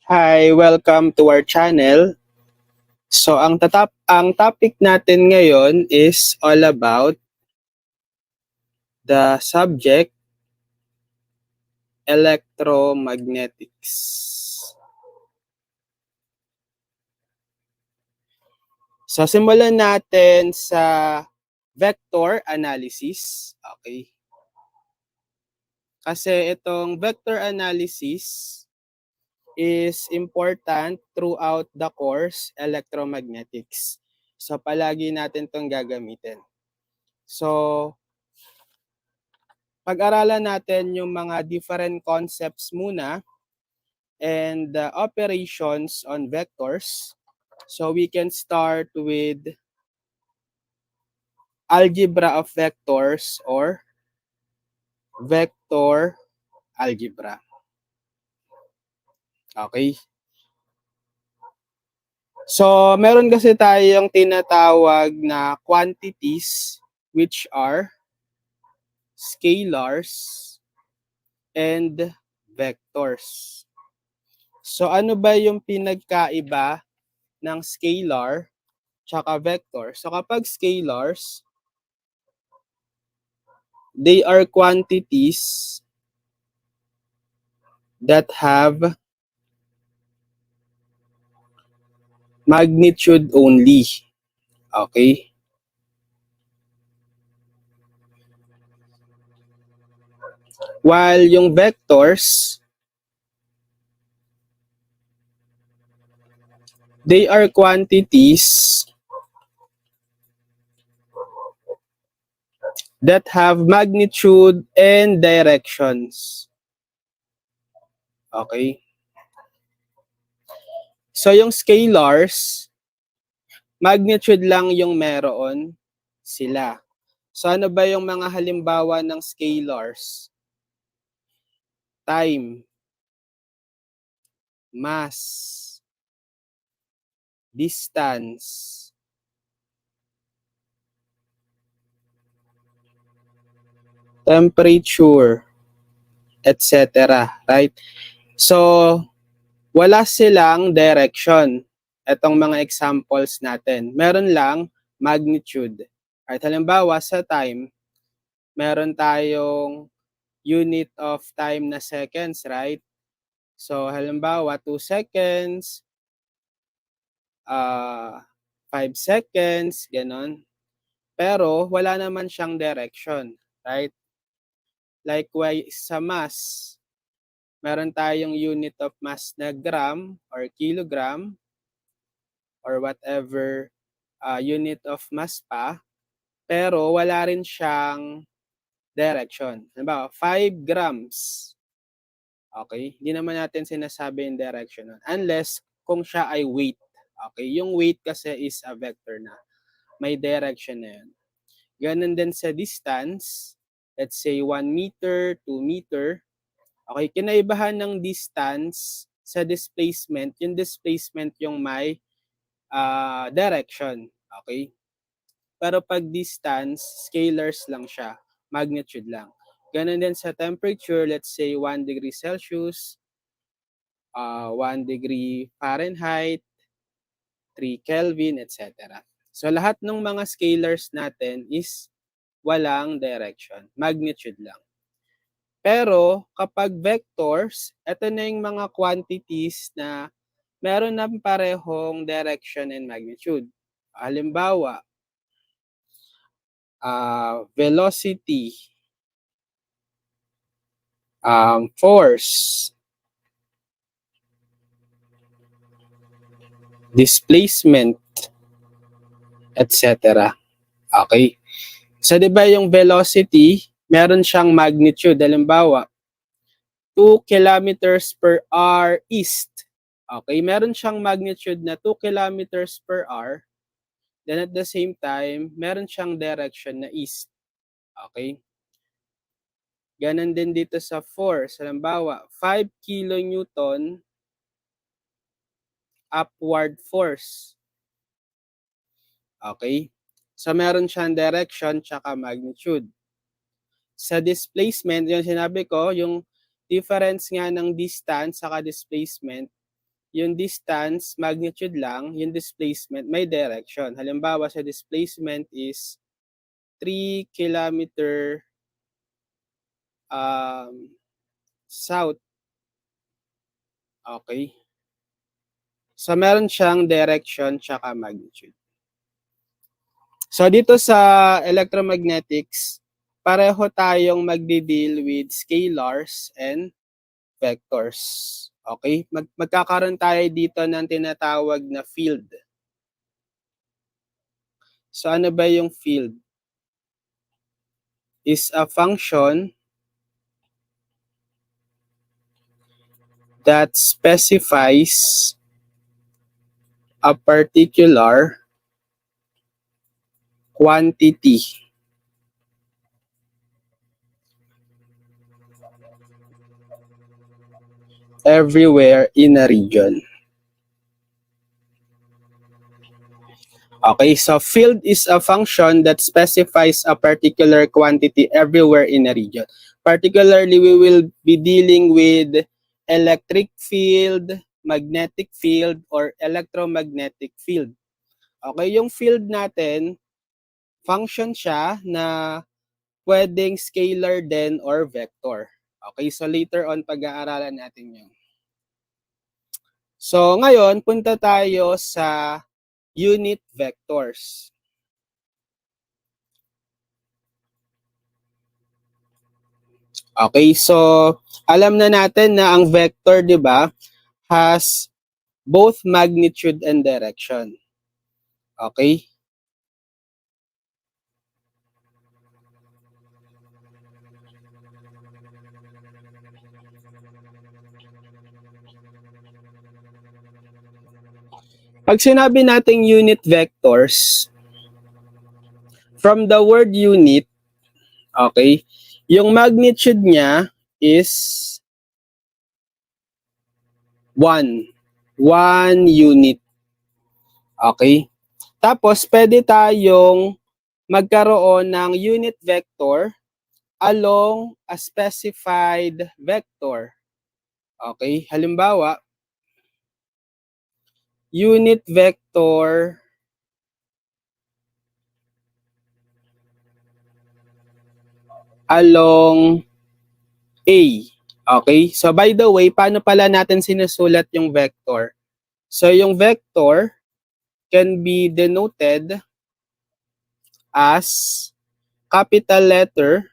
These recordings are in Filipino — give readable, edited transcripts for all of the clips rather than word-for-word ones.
Hi, welcome to our channel. So ang topic natin ngayon is all about the subject electromagnetics. So simulan natin sa vector analysis. Okay. Kasi itong vector analysis is important throughout the course electromagnetics. So palagi natin itong gagamitin. So pag-aralan natin yung mga different concepts muna and operations on vectors. So we can start with algebra of vectors or vector algebra. Okay? So meron kasi tayong tinatawag na quantities which are scalars and vectors. So ano ba yung pinagkaiba ng scalar tsaka vector? So kapag scalars, they are quantities that have magnitude only. Okay? While yung vectors, they are quantities that have magnitude and directions. Okay? So yung scalars, magnitude lang yung meron sila. So ano ba yung mga halimbawa ng scalars? Time, mass, distance, temperature, etc. Right? So, wala silang direction. Itong mga examples natin. Meron lang magnitude. At halimbawa sa time, meron tayong unit of time na seconds, right? So, halimbawa 2 seconds, 5 seconds, ganon. Pero, wala naman siyang direction, right? Likewise, sa mass, meron tayong unit of mass na gram or kilogram or whatever unit of mass pa, pero wala rin siyang direction. Halimbawa, 5 grams. Okay? Hindi naman natin sinasabi yung direction nun. Unless kung siya ay weight. Okay? Yung weight kasi is a vector na. May direction na yun. Ganun din sa distance. Let's say 1 meter, 2 meter. Okay? Kinaibahan ng distance sa displacement. Yung displacement yung may direction. Okay? Pero pag distance, scalars lang siya. Magnitude lang. Ganun din sa temperature, let's say 1 degree Celsius, 1 degree Fahrenheit, 3 Kelvin, etc. So lahat ng mga scalars natin is walang direction. Magnitude lang. Pero kapag vectors, ito na yung mga quantities na meron ng parehong direction and magnitude. Halimbawa, velocity, force, displacement, etc. Okay? So, di ba yung velocity, meron siyang magnitude. Halimbawa, 2 kilometers per hour east. Okay? Meron siyang magnitude na 2 kilometers per hour. Then at the same time, meron siyang direction na east. Okay? Ganon din dito sa force. Halimbawa, 5 kilonewton upward force. Okay? So, meron siyang direction tsaka magnitude. Sa displacement, yung sinabi ko, yung difference nga ng distance saka displacement, yung distance, magnitude lang, yung displacement, may direction. Halimbawa, sa displacement is 3 kilometer south. Okay. So, meron siyang direction tsaka magnitude. So, dito sa electromagnetics, pareho tayong magdi-deal with scalars and vectors. Okay? Magkakaroon tayo dito ng tinatawag na field. So, ano ba yung field? Is a function that specifies a particular quantity everywhere in a region. Okay, so field is a function that specifies a particular quantity everywhere in a region. Particularly, we will be dealing with electric field, magnetic field, or electromagnetic field. Okay, yung field natin, function siya na pwedeng scalar din or vector. Okay, so later on pag-aaralan natin yun. So ngayon, punta tayo sa unit vectors. Okay, so alam na natin na ang vector, 'di ba, has both magnitude and direction. Okay? Pag sinabi nating unit vectors, from the word unit, okay, yung magnitude niya is 1. 1 unit. Okay? Tapos, pwede tayong magkaroon ng unit vector along a specified vector. Okay? Halimbawa, unit vector along A. Okay? So, by the way, paano pala natin sinusulat yung vector? So, yung vector can be denoted as capital letter.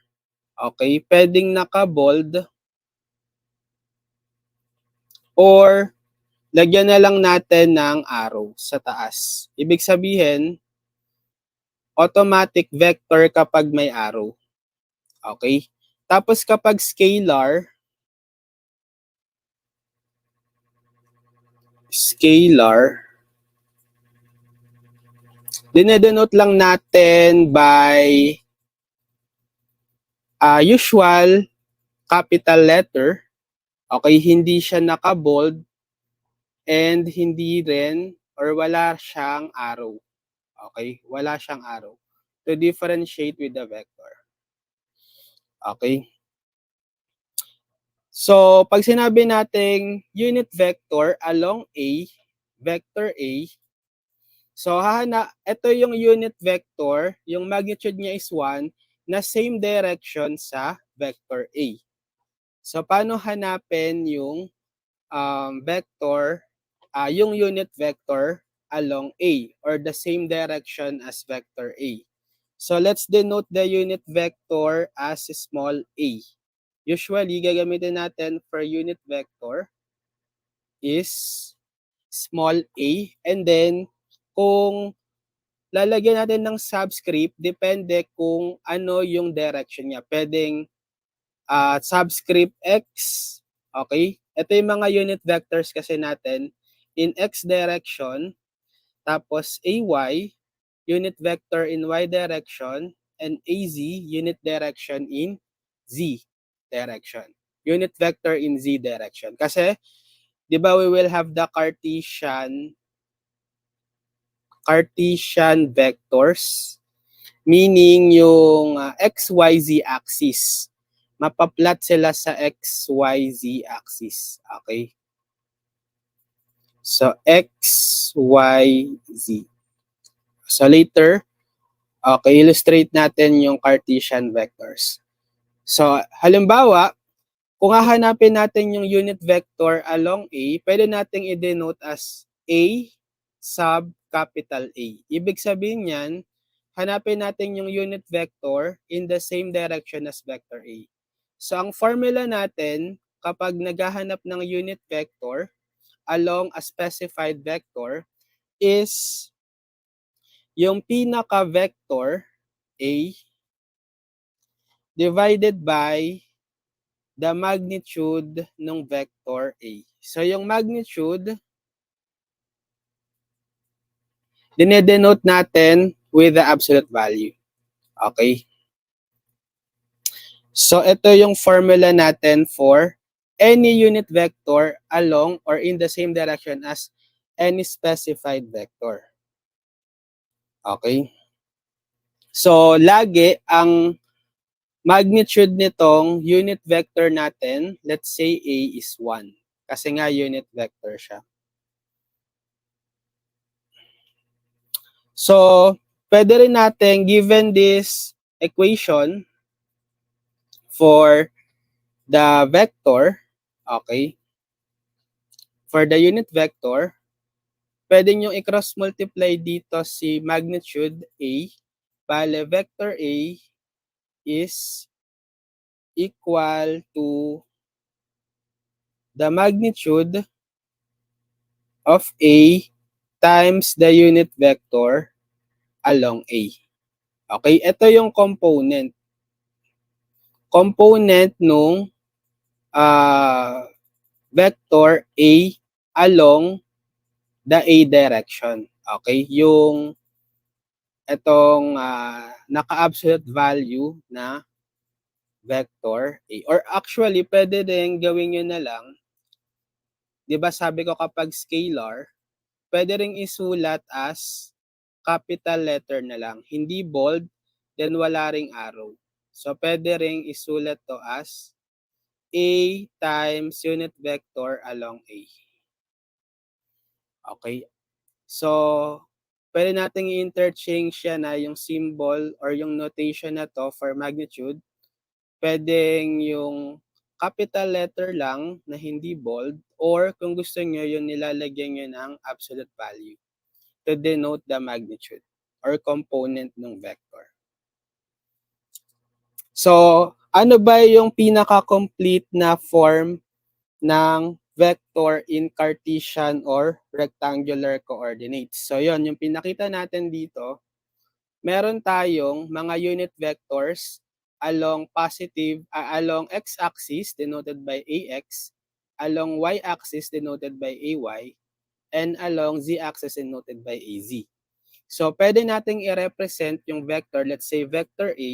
Okay? Pwedeng naka-bold or lagyan na lang natin ng arrow sa taas. Ibig sabihin, automatic vector kapag may arrow. Okay? Tapos kapag scalar, dinedenote lang natin by usual capital letter. Okay, hindi siya naka-bold and hindi rin or wala siyang arrow. Okay, wala siyang arrow to differentiate with the vector. Okay. So, pag sinabi nating unit vector along A, vector A, so ito yung unit vector, yung magnitude niya is 1, na same direction sa vector A. So, paano hanapin yung vector, yung unit vector along A or the same direction as vector A? So, let's denote the unit vector as small a. Usually, gagamitin natin for unit vector is small a. And then, kung lalagyan natin ng subscript, depende kung ano yung direction niya. Pwedeng subscript x, okay? Ito yung mga unit vectors kasi natin in x direction, tapos ay, unit vector in y direction, and az, unit direction in z direction. Unit vector in z direction. Kasi, di ba we will have the Cartesian vectors, meaning yung XYZ axis. Mapaplat sila sa XYZ axis. Okay? So, X, Y, Z. So, later, okay, illustrate natin yung Cartesian vectors. So, halimbawa, kung hahanapin natin yung unit vector along A, pwede nating i-denote as A sub capital A. Ibig sabihin niyan, hanapin natin yung unit vector in the same direction as vector A. So, ang formula natin, kapag naghahanap ng unit vector along a specified vector, is yung pinaka-vector A divided by the magnitude ng vector A. So, yung magnitude, dinedenote natin with the absolute value. Okay? So, ito yung formula natin for any unit vector along or in the same direction as any specified vector. Okay? So, lagi ang magnitude nitong unit vector natin, let's say A is 1. Kasi nga unit vector siya. So, pwede rin natin, given this equation for the vector, okay, for the unit vector, pwede nyo i-cross multiply dito si magnitude A, bale vector A is equal to the magnitude of A times the unit vector along A. Okay, ito yung component. Component nung vector A along the A direction. Okay, yung itong naka-absolute value na vector A. Or actually, pwede din gawin nyo na lang, di ba sabi ko kapag scalar, pwede rin isulat as capital letter na lang. Hindi bold, then wala ring arrow. So, pwede rin isulat to as A times unit vector along A. Okay. So, pwede nating i-interchange siya na yung symbol or yung notation na to for magnitude. Pwedeng yung capital letter lang na hindi bold or kung gusto nyo yung nilalagyan nyo ng absolute value to denote the magnitude or component ng vector. So, ano ba yung pinaka-complete na form ng vector in Cartesian or rectangular coordinates? So, yon yung pinakita natin dito. Meron tayong mga unit vectors along along x-axis denoted by ax, along y-axis denoted by ay, and along z-axis denoted by az. So, pwede nating i-represent yung vector, let's say vector A.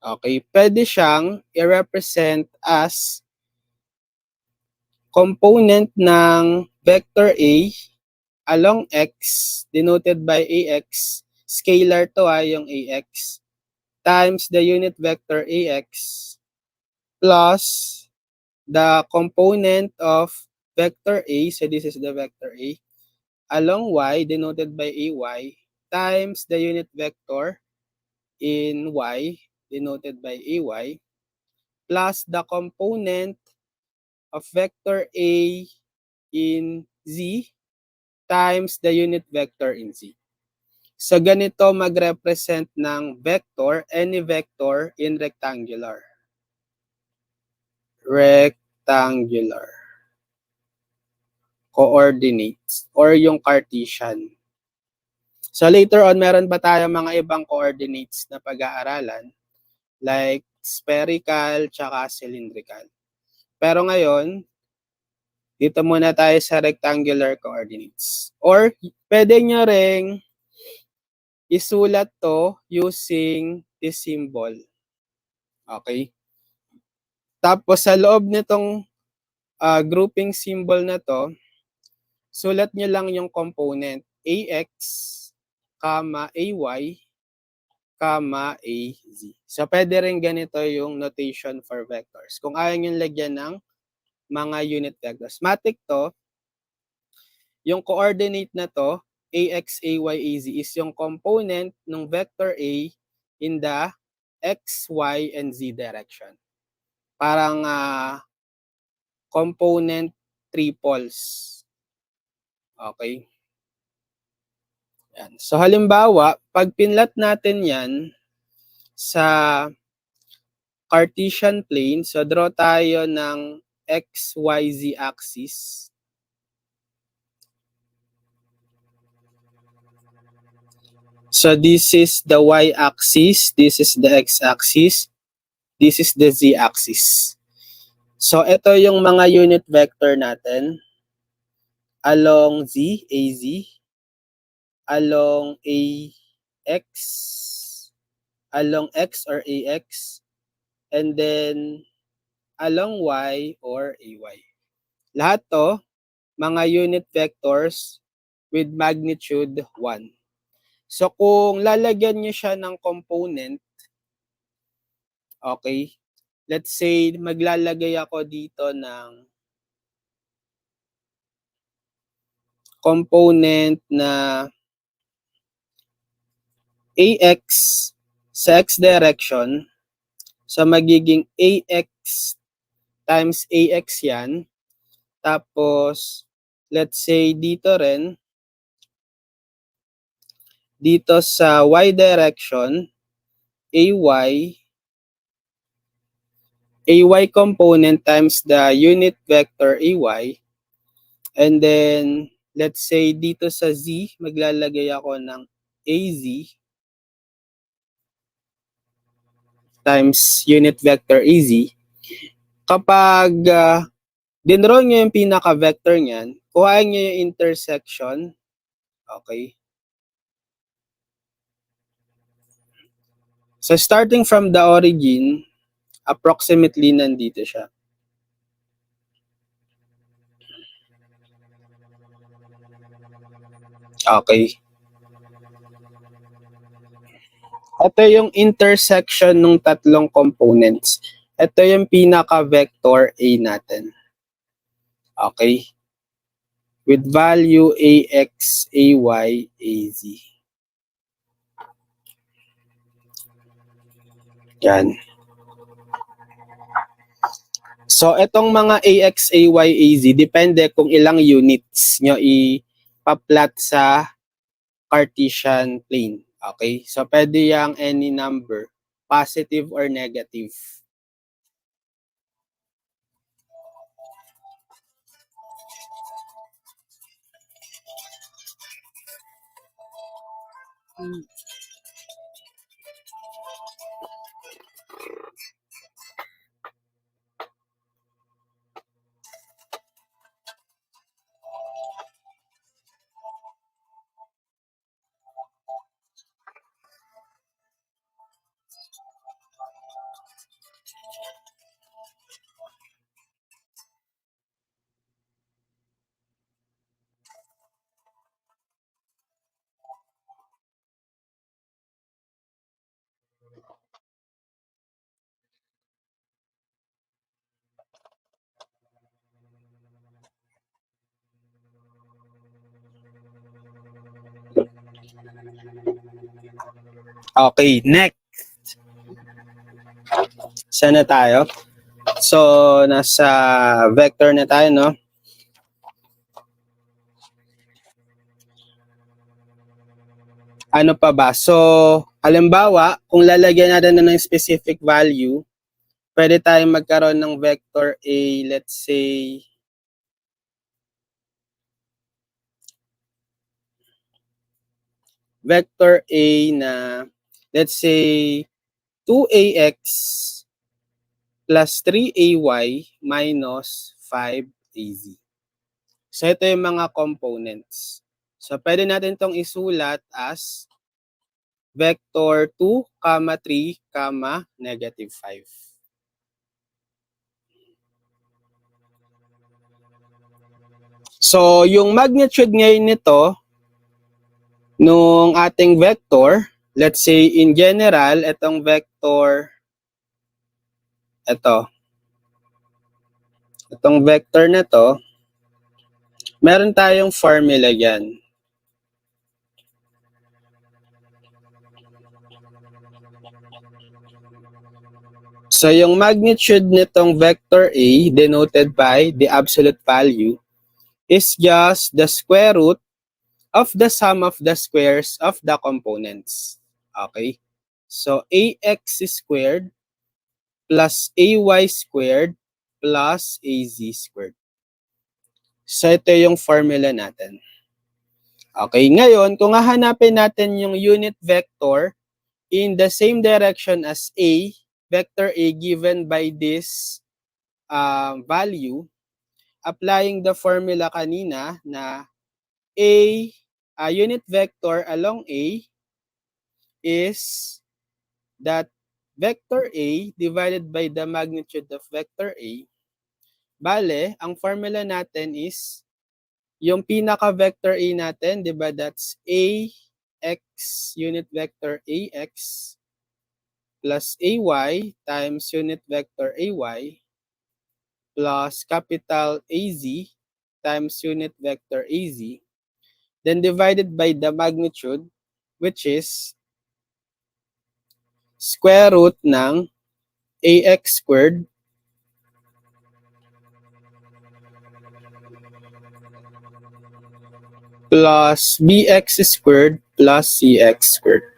Okay, pwede siyang i-represent as component ng vector A along x denoted by ax, scalar to yung ax, times the unit vector ax plus the component of vector A, so this is the vector A, along y denoted by ay, times the unit vector in y denoted by ay, plus the component of vector A in z times the unit vector in z. So ganito mag-represent ng vector, any vector in rectangular. Rectangular coordinates or yung Cartesian. So later on, meron pa tayo mga ibang coordinates na pag-aaralan like spherical tsaka cylindrical. Pero ngayon, dito muna tayo sa rectangular coordinates. Or pwede nyo ring isulat to using this symbol. Okay? Tapos sa loob nitong grouping symbol na to, sulat nyo lang yung component ax, ay, az. So pwede rin ganito yung notation for vectors. Kung ayaw nyo lagyan ng mga unit vectors. Matic to, yung coordinate na to, ax, ay, az, is yung component ng vector A in the x, y, and z direction. Parang component triples. Okay? Yan. So halimbawa, pag pinlat natin yan sa Cartesian plane, so draw tayo ng x, y, z axis. So this is the y-axis, this is the x-axis, this is the z-axis. So ito yung mga unit vector natin along z, az, along ax, along x or ax, and then along y or ay. Lahat to, mga unit vectors with magnitude 1. So kung lalagyan nyo siya ng component, okay, let's say maglalagay ako dito ng component na ax sa x direction, so magiging ax times ax yan. Tapos, let's say dito rin, dito sa y direction, ay component times the unit vector ay, and then let's say dito sa z, maglalagay ako ng az times unit vector az. Kapag dinraw nyo yung pinaka-vector niyan, kuhain nyo yung intersection, okay? So starting from the origin, approximately nandito siya. Okay. Ito yung intersection ng tatlong components. Ito yung pinaka-vector A natin. Okay. With value ax, ay, az. Yan. So, itong mga ax, ay, az, depende kung ilang units nyo ipa-plot sa Cartesian plane. Okay? So, pwede yung any number, positive or negative. Okay, next. Saan na tayo? So, nasa vector na tayo, no? Ano pa ba? So, halimbawa, kung lalagyan natin na ng specific value, pwede tayong magkaroon ng vector A, let's say, vector A na, let's say, 2ax plus 3ay minus 5az. So, ito yung mga components. So, pwede natin itong isulat as vector 2, 3, negative 5. So, yung magnitude ngayon nito, nung ating vector, let's say in general, itong vector, ito. Itong vector na to, meron tayong formula yan. So yung magnitude nitong vector A denoted by the absolute value is just the square root of the sum of the squares of the components. Okay? So ax squared plus ay squared plus az squared. So ito yung formula natin. Okay, ngayon kung hahanapin natin yung unit vector in the same direction as A, vector A given by this value, applying the formula kanina na a unit vector along A is that vector A divided by the magnitude of vector A. Bale, ang formula natin is yung pinaka-vector A natin, di ba, that's AX, unit vector AX plus AY times unit vector AY plus capital AZ times unit vector AZ, then divided by the magnitude, which is square root ng AX squared plus BX squared plus CX squared.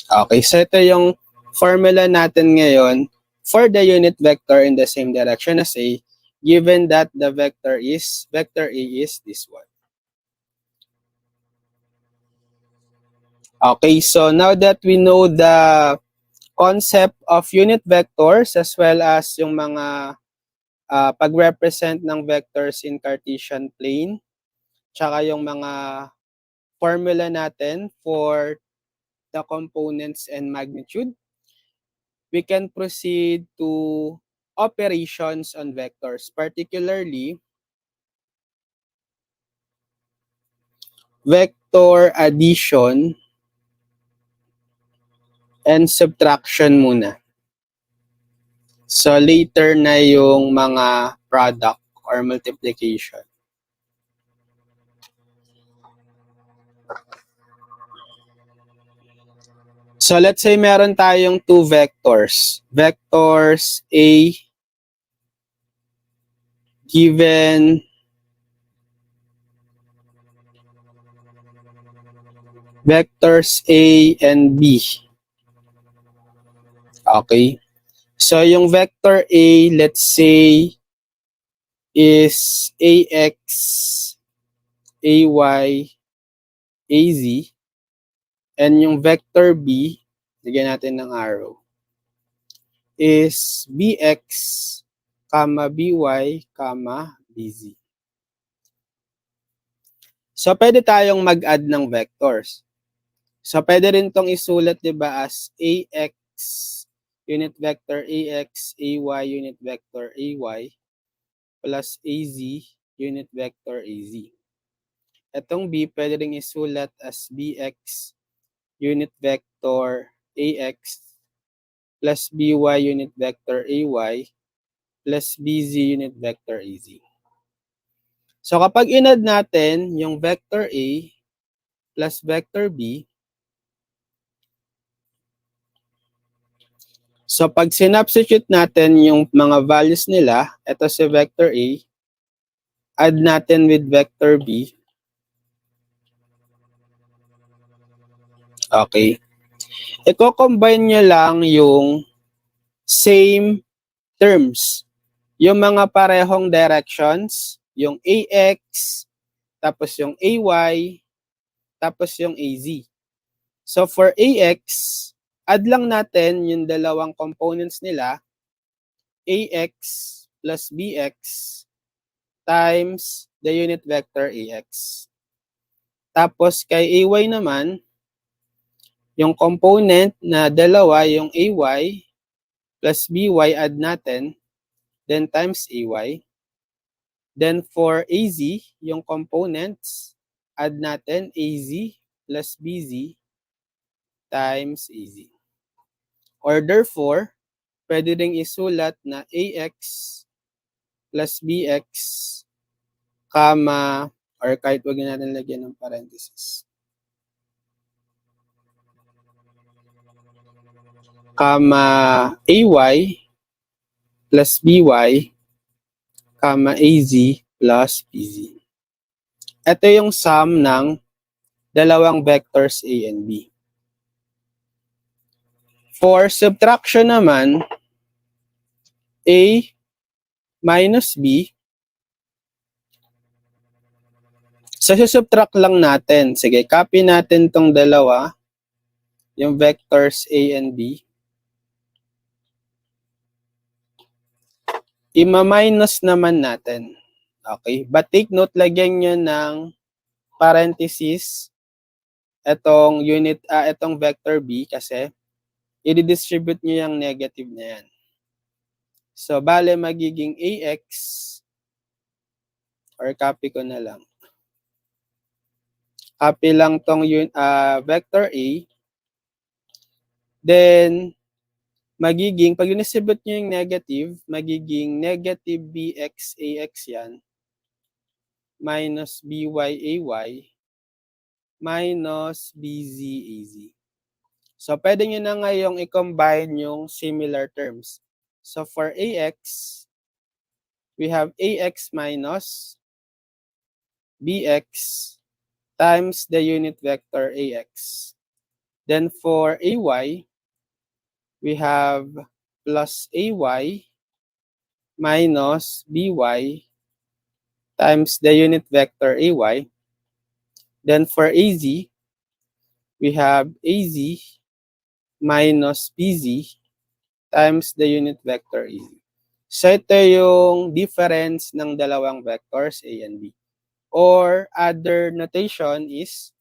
Okay, so ito yung formula natin ngayon for the unit vector in the same direction as A, given that the vector A is this one. Okay, so now that we know the concept of unit vectors as well as yung mga pag-represent ng vectors in Cartesian plane, tsaka yung mga formula natin for the components and magnitude, we can proceed to operations on vectors, particularly vector addition and subtraction muna. So later na yung mga product or multiplication. So let's say meron tayong two vectors. Vectors A given vectors A and B. Okay. So yung vector A, let's say, is AX, AY, AZ. And yung vector B, lagyan natin ng arrow, is BX, BY, BZ. So pwede tayong mag-add ng vectors. So pwede rin tong isulat, 'di ba, as AX unit vector AX, AY unit vector AY plus AZ unit vector AZ. Etong B pwede ring isulat as BX unit vector AX plus BY unit vector AY plus BZ unit vector AZ. So kapag in-add natin yung vector A plus vector B, so pag sinubstitute natin yung mga values nila, ito si vector A, add natin with vector B. Okay. Iko-combine nyo lang yung same terms. Yung mga parehong directions, yung AX, tapos yung AY, tapos yung AZ. So for AX, add lang natin yung dalawang components nila, AX plus BX times the unit vector AX. Tapos kay AY naman, yung component na dalawa, yung AY plus BY add natin, then times AY. Then for AZ, yung components, add natin AZ plus BZ times AZ. Or therefore, pwede ring isulat na AX plus BX, comma, or kahit wag natin lagyan ng parenthesis, comma, AY plus BY, comma, AZ plus PZ. Ito yung sum ng dalawang vectors A and B. For subtraction naman, A minus B, so susubtract lang natin. Sige, copy natin tong dalawa, yung vectors A and B. Ima-minus naman natin. Okay, but take note, lagyan nyo ng parenthesis itong itong vector B kasi i-distribute nyo yung negative na yan. So, bale magiging AX, or copy ko na lang. Copy lang tong vector A. Then, magiging, pag distribute nyo yung negative, magiging negative BX AX yan, minus BY AY, minus BZ AZ. So, pwede nyo na ngayong i-combine yung similar terms. So, for AX, we have AX minus BX times the unit vector AX. Then, for AY, we have plus AY minus BY times the unit vector AY. Then, for AZ, we have AZ minus BZ times the unit vector AZ. So, ito yung difference ng dalawang vectors A and B. Or, other notation is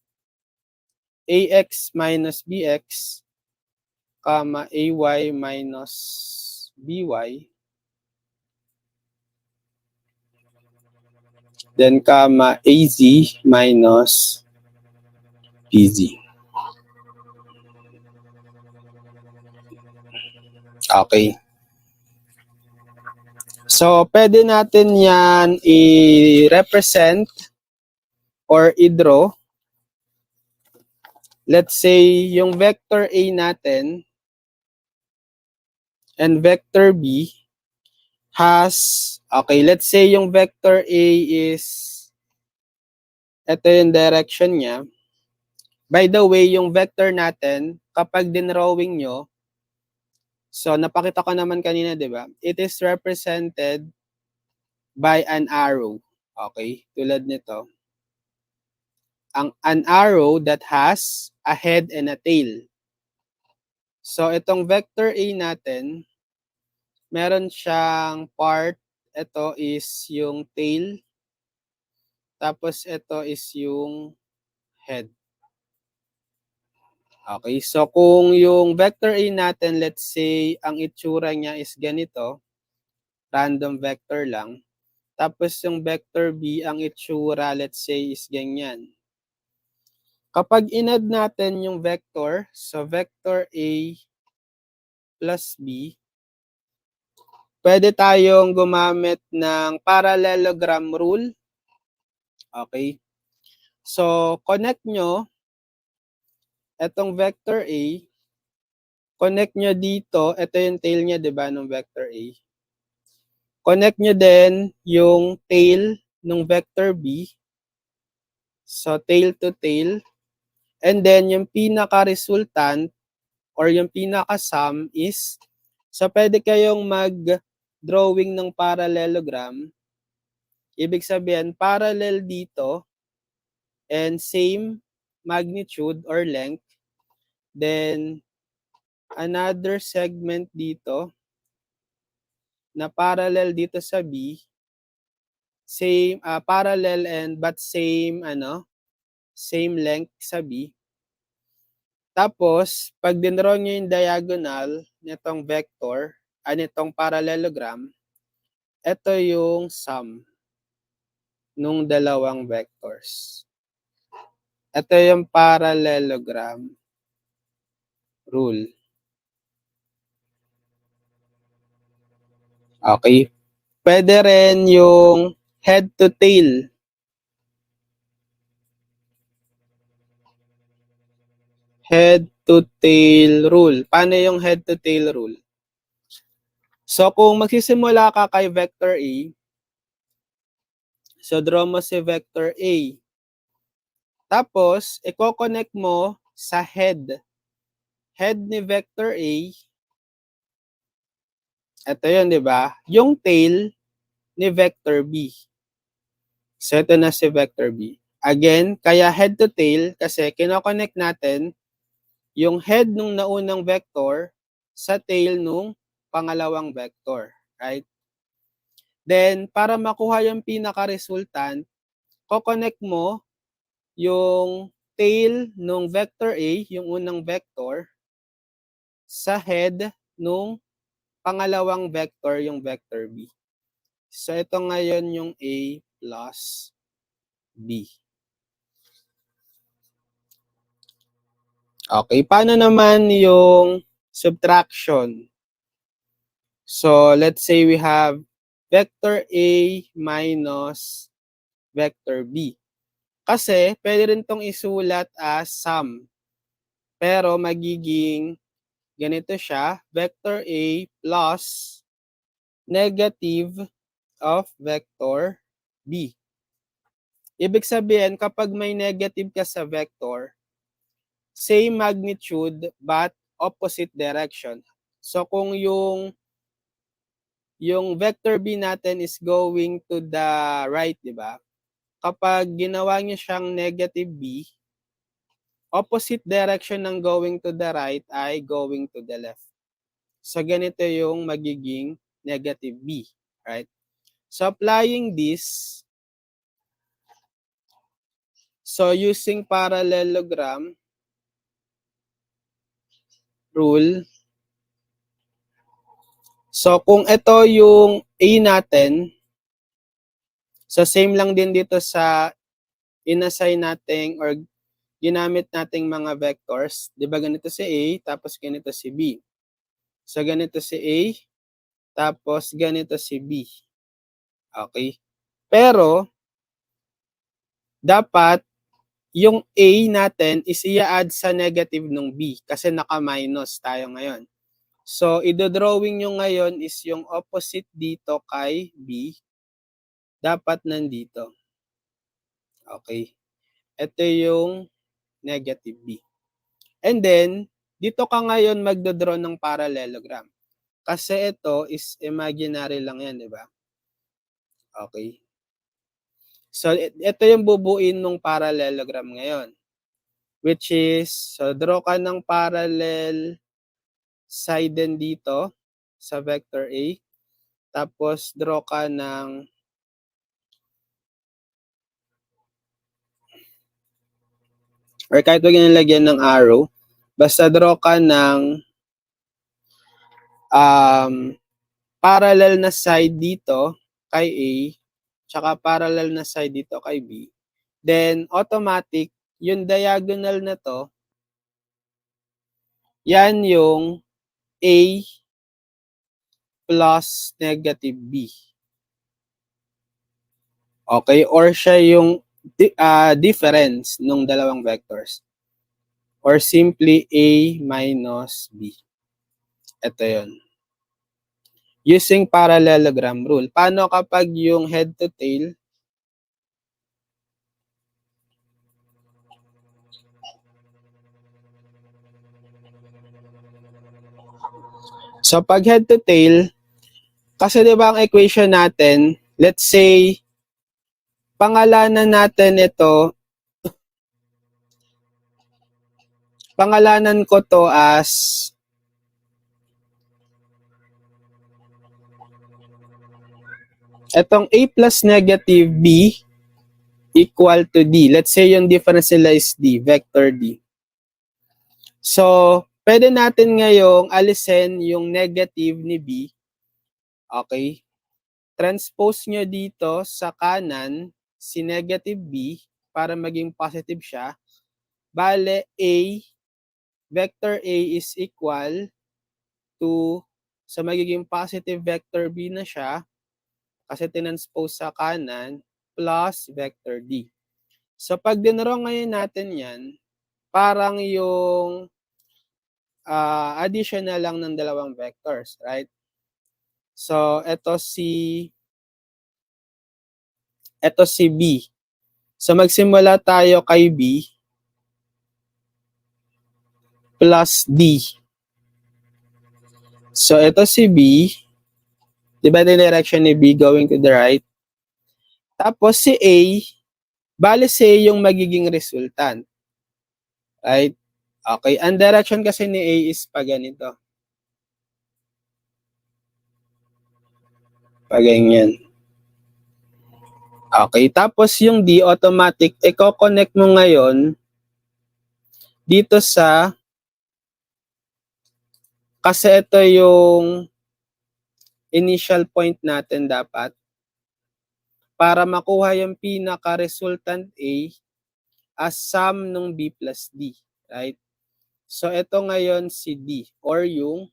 AX minus BX, comma, AY minus BY, then, comma, AZ minus BZ. Okay. So, pwede natin yan i-represent or i-draw. Let's say, yung vector A natin and vector B has, okay, let's say yung vector A is, ito yung direction niya. By the way, yung vector natin, kapag dinrawing nyo, so napakita ko naman kanina, di ba? It is represented by an arrow. Okay, tulad nito. An arrow that has a head and a tail. So, itong vector A natin, meron siyang part, ito is yung tail, tapos ito is yung head. Okay, so kung yung vector A natin, let's say, ang itsura niya is ganito, random vector lang, tapos yung vector B, ang itsura, let's say, is ganyan. Kapag inadd natin yung vector, so vector A plus B, pwede tayong gumamit ng parallelogram rule. Okay. So, connect nyo itong vector A, connect nyo dito, ito yung tail niya, di ba, ng vector A. Connect nyo din yung tail ng vector B. So, tail to tail. And then, yung pinaka-resultant or yung pinaka-sum is, so pwede kayong mag-drawing ng parallelogram. Ibig sabihin, parallel dito and same magnitude or length. Then, another segment dito na parallel dito sa B. Same, parallel and but same, same length sa B. Tapos, pag dinraw nyo yung diagonal nitong vector, nitong parallelogram, ito yung sum nung dalawang vectors. Ito yung parallelogram rule. Okay. Pwede rin yung head to tail. Head to tail rule. Paano yung head to tail rule? So, kung magsisimula ka kay vector A, so draw mo si vector A. Tapos, i-connect mo sa head. Head ni vector A, ito yun, di ba? Yung tail ni vector B. So, ito na si vector B. Again, kaya head to tail kasi kinoconnect natin yung head nung naunang vector sa tail nung pangalawang vector. Right? Then, para makuha yung pinaka-resultant, coconnect mo yung tail nung vector A, yung unang vector, sa head nung pangalawang vector, yung vector B. So, ito ngayon yung A plus B. Okay, paano naman yung subtraction? So, let's say we have vector A minus vector B. Kasi, pwede rin itong isulat as sum. Pero, magiging ganito siya, vector A plus negative of vector B. Ibig sabihin, kapag may negative ka sa vector, same magnitude but opposite direction. So kung yung vector B natin is going to the right, di ba? Kapag ginawa niyo siyang negative B, opposite direction ng going to the right ay going to the left. So ganito yung magiging negative B, right? So applying this, so using parallelogram rule, so kung ito yung A natin, so same lang din dito sa inassign nating or ginamit nating mga vectors. Di ba ganito si A, tapos ganito si B. So ganito si A, tapos ganito si B. Okay? Pero, dapat yung A natin is i-add sa negative ng B kasi naka-minus tayo ngayon. So, i-drawing nyo ngayon is yung opposite dito kay B. Dapat nandito. Okay. Ito yung negative B. And then, dito ka ngayon magdodraw ng parallelogram. Kasi ito is imaginary lang yan, di ba? Okay. So, ito yung bubuin ng parallelogram ngayon. Which is, so draw ka ng parallel side din dito sa vector A. Tapos, draw ka ng or kahit wag yung lagyan ng arrow, basta draw ka ng parallel na side dito kay A, tsaka parallel na side dito kay B. Then, automatic, yung diagonal na to, yan yung A plus negative B. Okay? Or siya yung difference ng dalawang vectors. Or simply A minus B. Ito yun. Using parallelogram rule. Paano kapag yung head to tail? So pag head to tail, kasi 'di ba ang equation natin, let's say pangalanan natin ito, pangalanan ko to as etong A plus negative B equal to D. Let's say yung difference nila is D, vector D. So, pwede natin ngayong alisin yung negative ni B. Okay? Transpose nyo dito sa kanan si negative B para maging positive siya. Bale, A, vector A is equal to So, magiging positive vector B na siya kasi tinranspose sa kanan plus vector D. So, pag dinraw ngayon natin yan, parang yung additional lang ng dalawang vectors, right? So, ito si B. So, magsimula tayo kay B plus D. So, ito si B. Diba the direction ni B going to the right? Tapos si A, bali si A yung magiging resultant. Right? Okay. Ang direction kasi ni A is pa ganito. Pa ganyan. Okay. Tapos yung D, automatic, i-connect mo ngayon dito sa, kasi ito yung initial point natin dapat para makuha yung pinaka-resultant A as sum ng B plus D. Right? So, ito ngayon si D or yung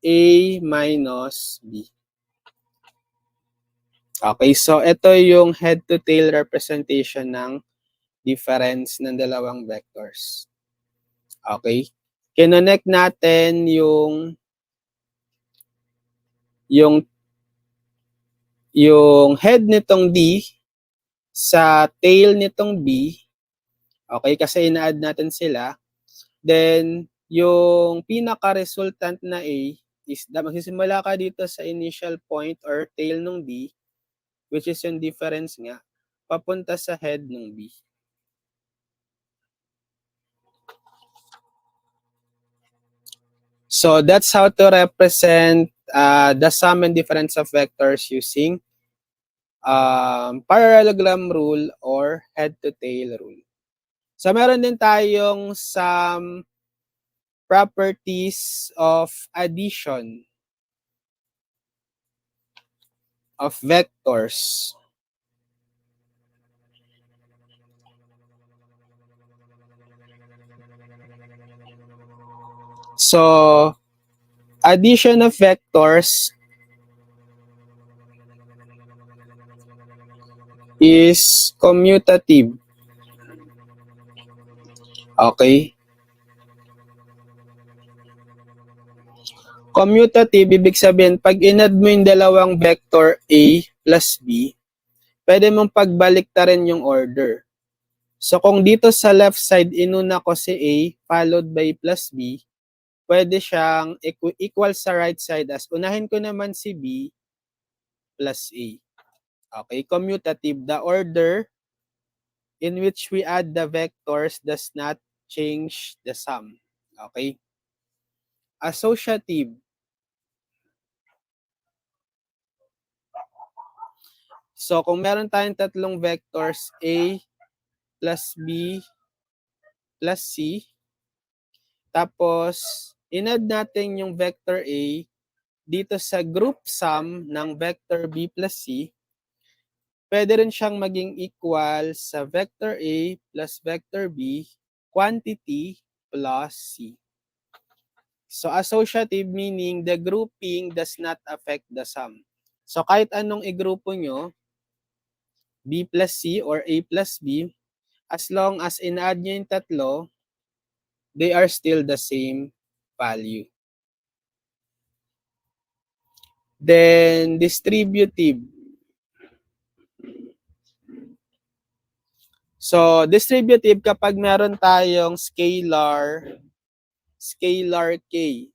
A minus B. Okay, so ito yung head-to-tail representation ng difference ng dalawang vectors. Okay? Kinonect natin yung head nitong D sa tail nitong B. Okay, kasi ina-add natin sila. Then, yung pinaka-resultant na A is magsisimula ka dito sa initial point or tail ng D, which is yung difference nga, papunta sa head ng B. So that's how to represent the sum and difference of vectors using parallelogram rule or head-to-tail rule. So meron din tayong some properties of addition of vectors. So, addition of vectors is commutative. Okay? Commutative, ibig sabihin, pag in-add mo yung dalawang vector A plus B, pwede mong pagbaliktarin yung order. So, kung dito sa left side, inuna ko si A followed by plus B, pwede siyang equal sa right side as unahin ko naman si B plus A. Okay, commutative. The order in which we add the vectors does not change the sum. Okay? Associative. So, kung meron tayong tatlong vectors A plus B plus C, tapos in-add natin yung vector A dito sa group sum ng vector B plus C, pwede rin siyang maging equal sa vector A plus vector B quantity plus C. So, associative meaning the grouping does not affect the sum. So, kahit anong i-grupo nyo, B plus C or A plus B, as long as in-add nyo yung tatlo, they are still the same value. Then, distributive. So, distributive kapag meron tayong scalar K.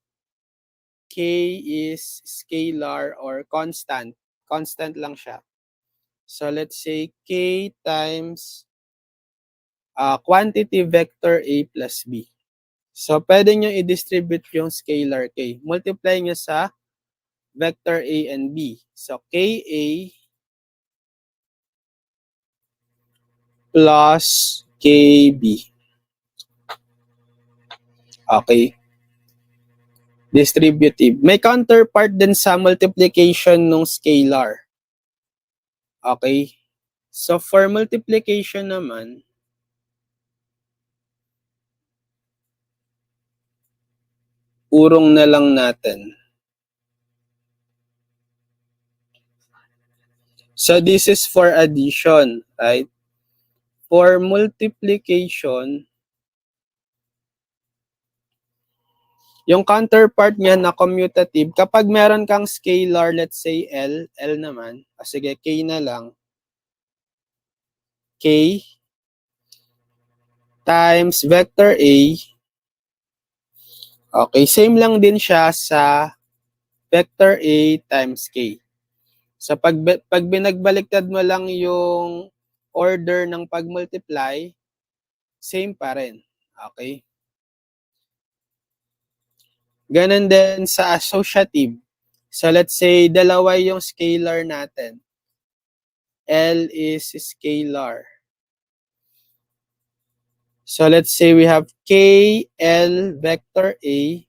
K is scalar or constant. Constant lang siya. So, let's say K times quantity vector A plus B. So, pwede nyo i-distribute yung scalar K. Multiply nyo sa vector A and B. So, KA plus KB. Okay. Distributive. May counterpart din sa multiplication ng scalar. Okay. So, for multiplication naman, urong na lang natin. So this is for addition, right? For multiplication, yung counterpart niya na commutative, kapag meron kang scalar, let's say L naman, sige, K na lang, K times vector A, okay, same lang din siya sa vector A times K. So pag binagbaliktad mo lang yung order ng pag-multiply, same pa rin. Okay? Ganun din sa associative. So let's say dalawa yung scalar natin. L is scalar. So let's say we have K, L, vector A.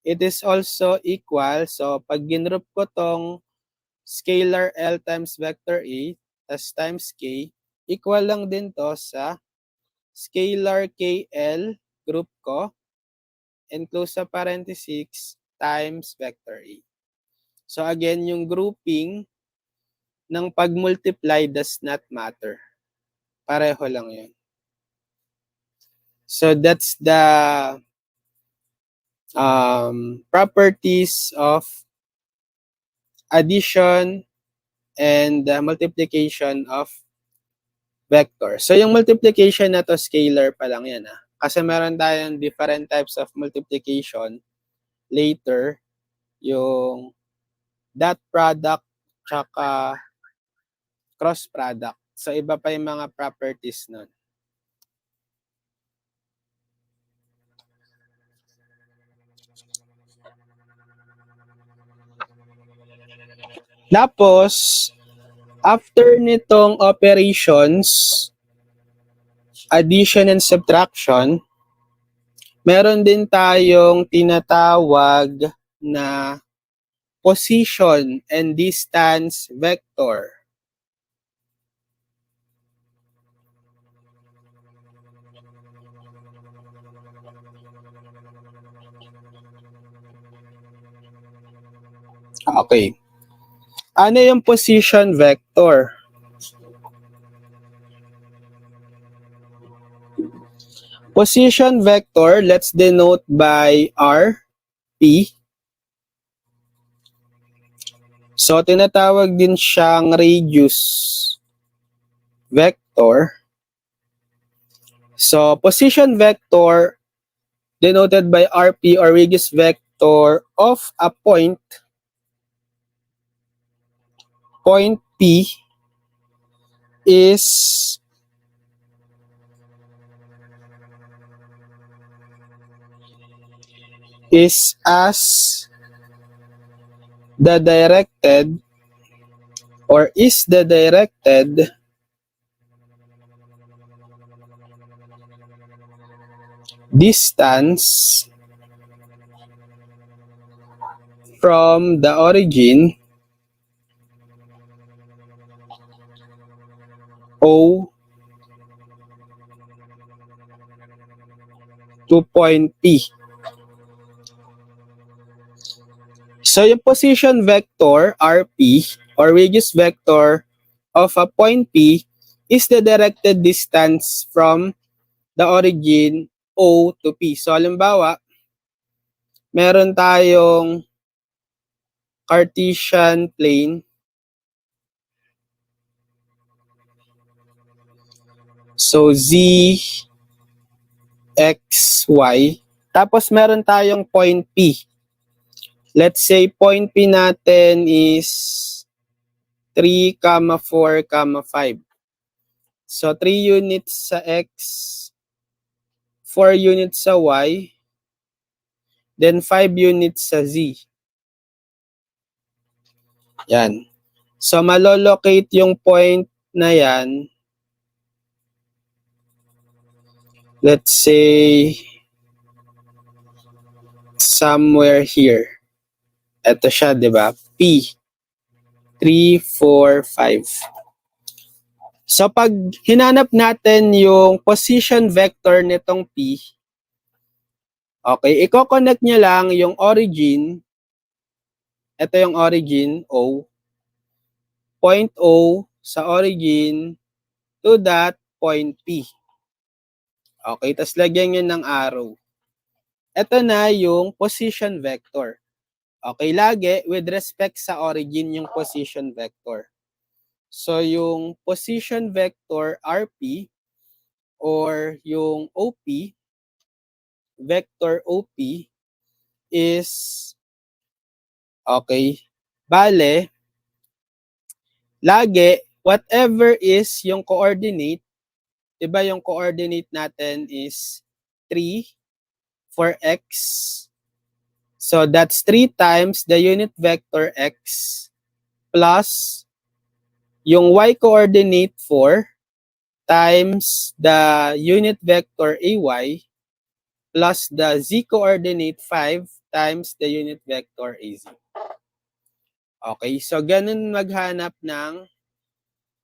It is also equal. So pag ginroup ko tong scalar L times vector A, tas times K, equal lang din to sa scalar KL, group ko, and close sa parenthesis, times vector A. So again, yung grouping ng pag-multiply does not matter. Pareho lang yun. So that's the properties of addition and multiplication of vector. So yung multiplication na to, scalar pa lang yan. Kasi meron tayong different types of multiplication later, yung dot product tsaka cross product. So iba pa yung mga properties nun. Tapos, after nitong operations, addition and subtraction, meron din tayong tinatawag na position and distance vector. Okay. Ano yung position vector? Position vector, let's denote by R, P. So, tinatawag din siyang radius vector. So, position vector denoted by RP or radius vector of a point P is as the directed or is the directed distance from the origin O to point P. So yung position vector RP or radius vector of a point P is the directed distance from the origin O to P. So halimbawa, meron tayong Cartesian plane. So Z, X, Y. Tapos meron tayong point P. Let's say point P natin is 3, 4, 5. So 3 units sa X, 4 units sa Y, then 5 units sa Z. Yan. So malolocate yung point na yan. Let's say somewhere here. Ito siya, di ba? P. 3, 4, 5. So pag hinanap natin yung position vector nitong P, Okay, i-connect nyo lang yung origin. Ito yung origin, O. Point O sa origin to that point P. Okay, tapos lagyan nyo ng arrow. Ito na yung position vector. Okay, lagi with respect sa origin yung position vector. So, yung position vector RP or yung OP, vector OP is, okay, bale, lagi, whatever is yung coordinate, diba yung coordinate natin is 3 for x. So, that's 3 times the unit vector x plus yung y coordinate 4 times the unit vector ay plus the z coordinate 5 times the unit vector az. Okay, so ganun maghanap ng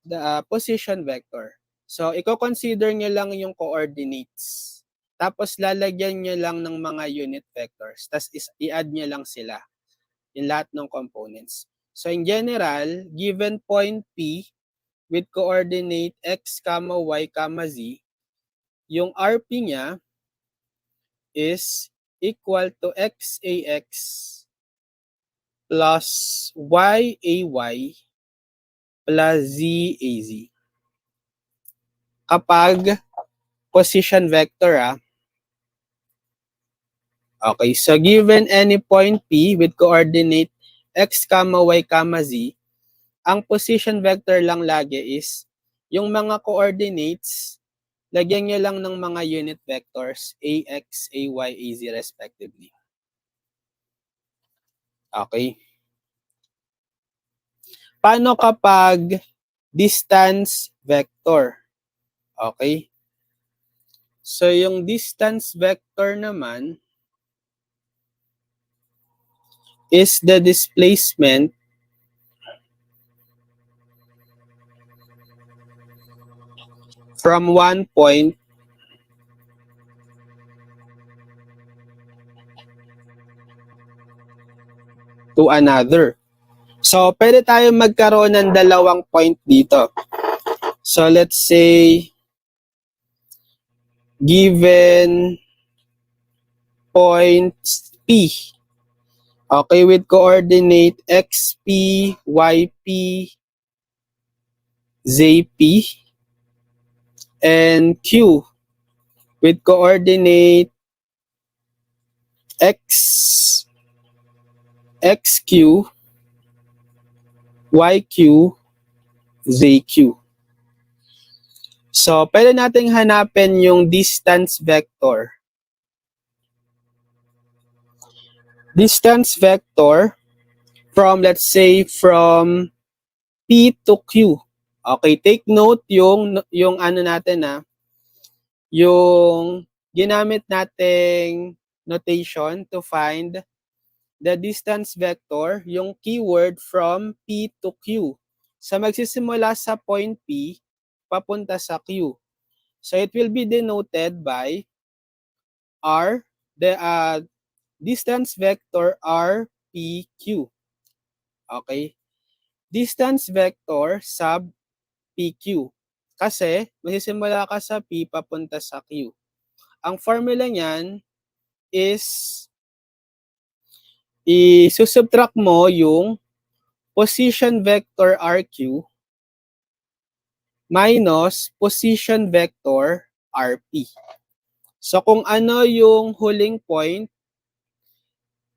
the position vector. So, i-consider nyo lang yung coordinates. Tapos, lalagyan nyo lang ng mga unit vectors. Tapos, i-add nyo lang sila. Yung lahat ng components. So, in general, given point P with coordinate x, y, z, yung RP niya is equal to xax plus yay plus zaz. Kapag position vector, okay, so given any point P with coordinate x, y, z, ang position vector lang lagi is yung mga coordinates, lagyan nyo lang ng mga unit vectors ax, ay, az respectively. Okay. Paano kapag distance vector? Okay. So, yung distance vector naman is the displacement from one point to another. So, pwede tayo magkaroon ng dalawang point dito. So, let's say, given point P, okay, with coordinate xp, yp, zp, and q with coordinate x, xq, yq, zq. So, pwede nating hanapin yung distance vector. Distance vector from, let's say, from P to Q. Okay, take note yung ano natin yung ginamit nating notation to find the distance vector, yung keyword from P to Q. So, magsisimula sa point P, papunta sa Q. So, it will be denoted by R, the distance vector RPQ. Okay? Distance vector sub PQ. Kasi, magsisimula ka sa P, papunta sa Q. Ang formula niyan is i-subtract mo yung position vector RQ minus position vector RP. So, kung ano yung huling point,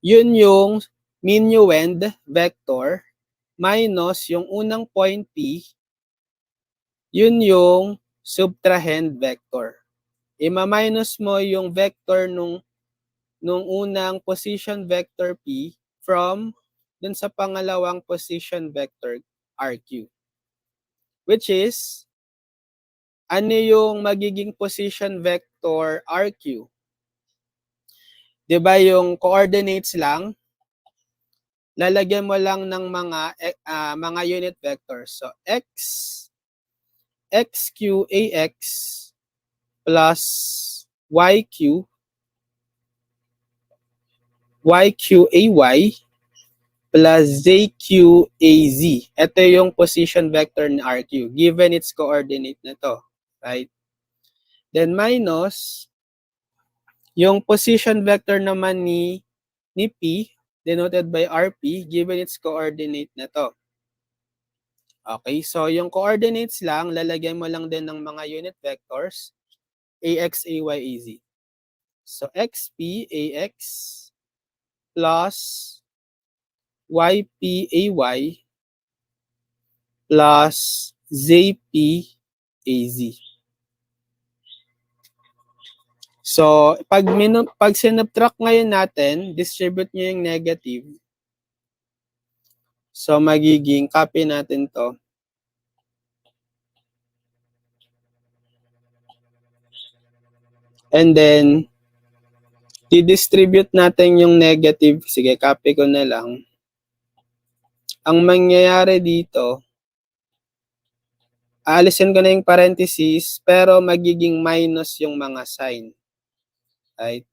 yun yung minuend vector minus yung unang point P, yun yung subtrahend vector. Ima-minus mo yung vector nung unang position vector P from dun sa pangalawang position vector RQ. Which is, ano yung magiging position vector RQ? Diba yung coordinates lang, lalagyan mo lang ng mga unit vectors. So, x, xq, ax, plus yq, YQAY plus ZQAZ. Ito yung position vector ni RQ given its coordinate na to, right? Then minus yung position vector naman ni P denoted by RP given its coordinate na to. Okay, so yung coordinates lang, lalagyan mo lang din ng mga unit vectors, AX, AY, AZ. So XP, AX plus YP, AY plus ZP, AZ. So, pag sinubtract ngayon natin, distribute nyo yung negative. So, magiging copy natin to. And then, di-distribute natin yung negative. Sige, copy ko na lang. Ang mangyayari dito, aalisin ko na yung parentheses, pero magiging minus yung mga sign. Right?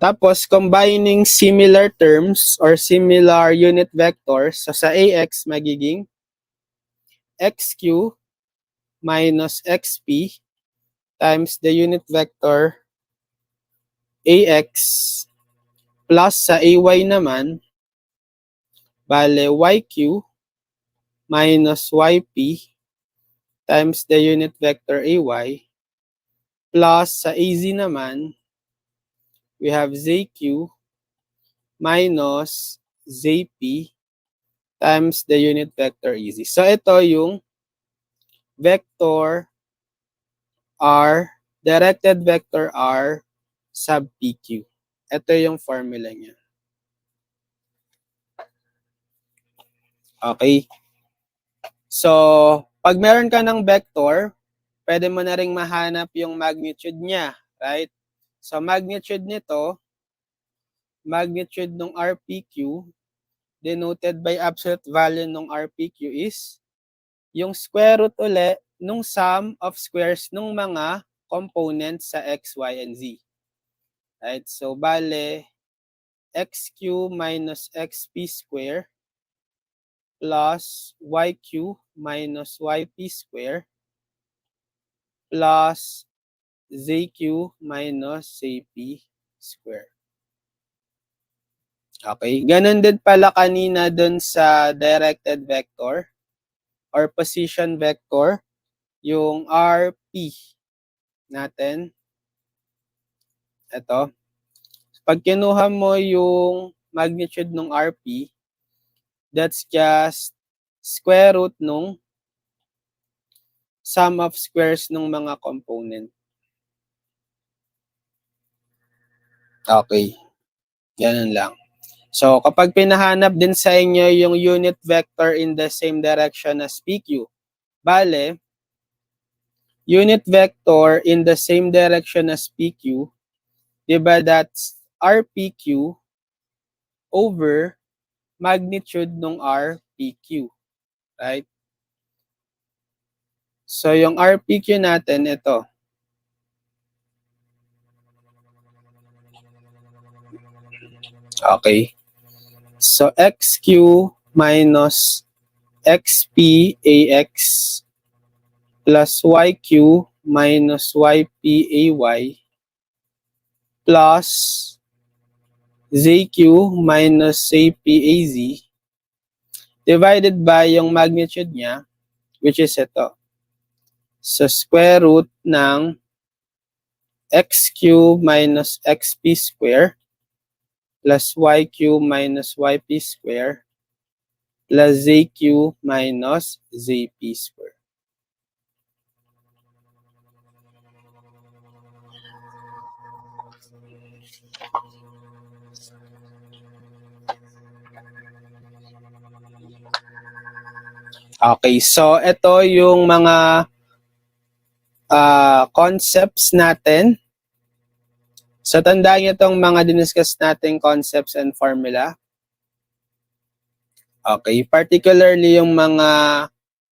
Tapos, combining similar terms or similar unit vectors, so sa AX, magiging XQ minus XP times the unit vector AX plus sa AY naman, bale YQ minus YP times the unit vector AY plus sa AZ naman, we have ZQ minus ZP times the unit vector AZ. So ito yung vector R, directed vector R sub PQ. Ito yung formula niya. Okay. So, pag meron ka ng vector, pwede mo na ring mahanap yung magnitude niya, right? So, magnitude nito, magnitude ng RPQ, denoted by absolute value ng RPQ is yung square root ulit nung sum of squares nung mga components sa X, Y, and Z. Right? So, bale, XQ minus XP square plus YQ minus YP square plus ZQ minus ZP square. Okay, ganun din pala kanina dun sa directed vector or position vector, yung RP natin. Ito. Pag kinuha mo yung magnitude ng RP, that's just square root nung sum of squares ng mga component. Okay. Ganun lang. So, kapag pinahanap din sa inyo yung unit vector in the same direction as PQ, bale, unit vector in the same direction as PQ, diba that's RPQ over magnitude ng RPQ, right? So, yung RPQ natin, ito. Okay. So, XQ minus XPAX plus YQ minus YPAY plus ZQ minus ZPAZ divided by yung magnitude niya, which is ito. So, square root ng XQ minus XP square plus YQ minus YP square plus ZQ minus ZP square. Okay, so ito yung mga concepts natin. So tandaan nyo itong mga diniscuss natin concepts and formula. Okay, particularly yung mga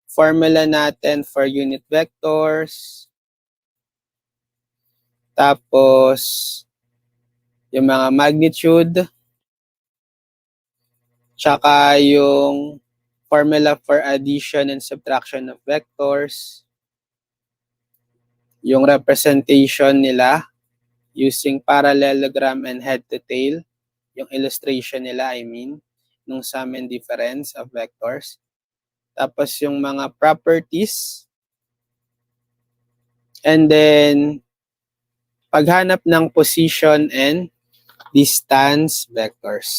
formula natin for unit vectors, Tapos, yung mga magnitude, tsaka yung formula for addition and subtraction of vectors, yung representation nila using parallelogram and head to tail, yung illustration nila, nung sum and difference of vectors. Tapos yung mga properties, and then paghanap ng position and distance vectors.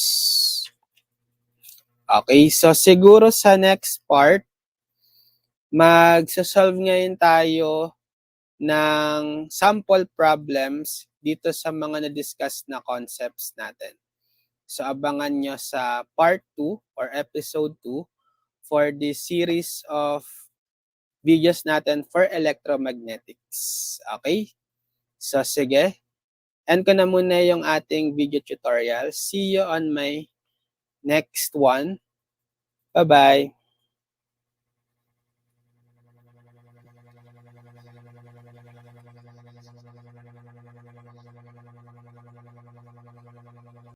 Okay, so siguro sa next part, magsasolve ngayon tayo ng sample problems dito sa mga na-discuss na concepts natin. So abangan nyo sa part 2 or episode 2 for this series of videos natin for electromagnetics. Okay? So sige, end ko na muna yung ating video tutorial. See you on my next one. Bye-bye.